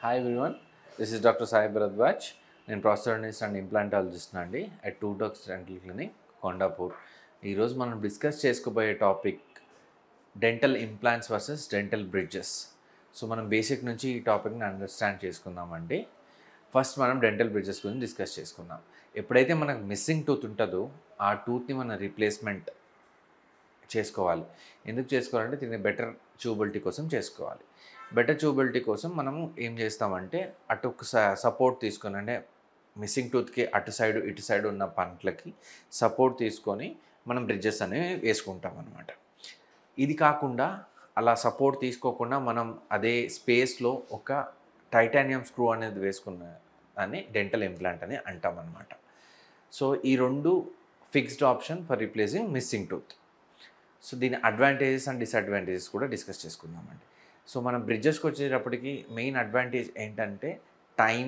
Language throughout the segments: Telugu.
Hi everyone, this is Dr. Sai Bharadwaj. నేను ప్రాస్థెటిస్ట్ అండ్ ఇంప్లాంటాలజిస్ట్ అండి at two docs dental clinic Kondapur. ఈరోజు మనం డిస్కస్ చేసుకోబోయే topic dental implants versus dental bridges. So మనం బేసిక్ నుంచి ఈ టాపిక్ని అండర్స్టాండ్ చేసుకుందామండి. ఫస్ట్ మనం డెంటల్ బ్రిడ్జెస్ గురించి డిస్కస్ చేసుకుందాం. ఎప్పుడైతే మనకు మిస్సింగ్ టూత్ ఉంటుందో ఆ టూత్ని మనం రీప్లేస్మెంట్ చేసుకోవాలి. ఎందుకు చేసుకోవాలంటే దీన్ని బెటర్ చూబిలిటీ కోసం చేసుకోవాలి. బెటర్ చూబిలిటీ కోసం మనము ఏం చేస్తామంటే అటు సపోర్ట్ తీసుకొని, అంటే మిస్సింగ్ టూత్కి అటు సైడు ఇటు సైడ్ ఉన్న పంట్లకి సపోర్ట్ తీసుకొని మనం బ్రిడ్జెస్ అనేవి వేసుకుంటాం అన్నమాట. ఇది కాకుండా అలా సపోర్ట్ తీసుకోకుండా మనం అదే స్పేస్లో ఒక టైటానియం స్క్రూ అనేది వేసుకున్న అని డెంటల్ ఇంప్లాంట్ అని అంటాం అన్నమాట. సో ఈ రెండు fixed option for replacing missing tooth. So దీని అడ్వాంటేజెస్ అండ్ డిసడ్వాంటేజెస్ కూడా డిస్కస్ చేసుకుందామండి. సో మనం బ్రిడ్జెస్కి వచ్చేటప్పటికి మెయిన్ అడ్వాంటేజ్ ఏంటంటే టైం,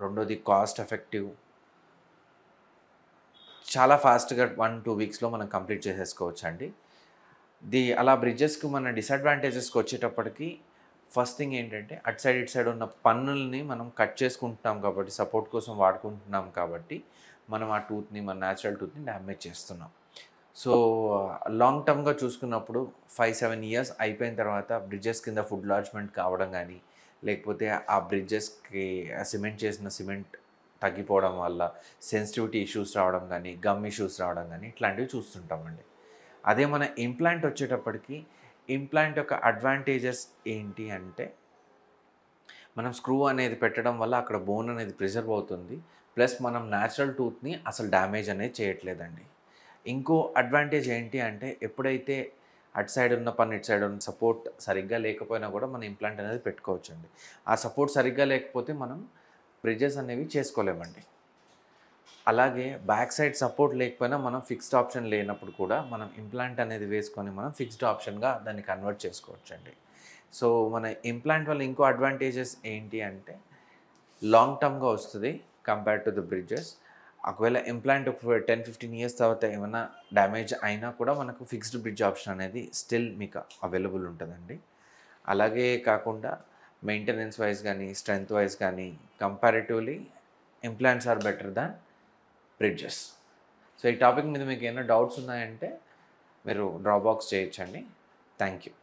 రెండోది కాస్ట్ ఎఫెక్టివ్, చాలా ఫాస్ట్గా 1-2 వీక్స్లో మనం కంప్లీట్ చేసేసుకోవచ్చు అండి. అలా బ్రిడ్జెస్కి మన డిసడ్వాంటేజెస్కి వచ్చేటప్పటికి ఫస్ట్ థింగ్ ఏంటంటే అటు సైడ్ ఇటు సైడ్ ఉన్న పన్నుల్ని మనం కట్ చేసుకుంటున్నాం కాబట్టి, సపోర్ట్ కోసం వాడుకుంటున్నాం కాబట్టి మనం ఆ టూత్ని, మన న్యాచురల్ టూత్ని డ్యామేజ్ చేస్తున్నాం. సో లాంగ్ టర్మ్గా చూసుకున్నప్పుడు 5-7 ఇయర్స్ అయిపోయిన తర్వాత బ్రిడ్జెస్ కింద ఫుడ్ లాడ్జ్మెంట్ కావడం కానీ, లేకపోతే ఆ బ్రిడ్జెస్కి సిమెంట్ చేసిన సిమెంట్ తగ్గిపోవడం వల్ల సెన్సిటివిటీ ఇష్యూస్ రావడం కానీ, గమ్ ఇష్యూస్ రావడం కానీ ఇట్లాంటివి చూస్తుంటామండి. అదే మన ఇంప్లాంట్ వచ్చేటప్పటికి ఇంప్లాంట్ యొక్క అడ్వాంటేజెస్ ఏంటి అంటే మనం స్క్రూ అనేది పెట్టడం వల్ల అక్కడ బోన్ అనేది ప్రిజర్వ్ అవుతుంది. ప్లస్ మనం న్యాచురల్ టూత్ని అసలు డ్యామేజ్ అనేది చేయట్లేదండి. ఇంకో అడ్వాంటేజ్ ఏంటి అంటే ఎప్పుడైతే అటు సైడ్ ఉన్న పన్ను ఇటు సైడ్ ఉన్న సపోర్ట్ సరిగ్గా లేకపోయినా కూడా మనం ఇంప్లాంట్ అనేది పెట్టుకోవచ్చండి. ఆ సపోర్ట్ సరిగ్గా లేకపోతే మనం బ్రిడ్జెస్ అనేవి చేసుకోలేమండి. అలాగే బ్యాక్ సైడ్ సపోర్ట్ లేకపోయినా మనం ఫిక్స్డ్ ఆప్షన్ లేనప్పుడు కూడా మనం ఇంప్లాంట్ అనేది వేసుకొని మనం ఫిక్స్డ్ ఆప్షన్గా దాన్ని కన్వర్ట్ చేసుకోవచ్చండి. సో మన ఇంప్లాంట్ వల్ల ఇంకో అడ్వాంటేజెస్ ఏంటి అంటే లాంగ్ టర్మ్గా వస్తుంది కంపేర్ టు ద బ్రిడ్జెస్. ఒకవేళ ఇంప్లాంట్ ఒక 10-15 ఇయర్స్ తర్వాత ఏమైనా డ్యామేజ్ అయినా కూడా మనకు ఫిక్స్డ్ బ్రిడ్జ్ ఆప్షన్ అనేది స్టిల్ మీకు అవైలబుల్ ఉంటుందండి. అలాగే కాకుండా మెయింటెనెన్స్ వైజ్ కానీ, స్ట్రెంగ్త్ వైజ్ కానీ comparatively implants are better than bridges. So ఈ టాపిక్ మీద మీకు ఏమైనా డౌట్స్ ఉన్నాయంటే మీరు డ్రాప్ బాక్స్ చేయొచ్చండి. Thank you.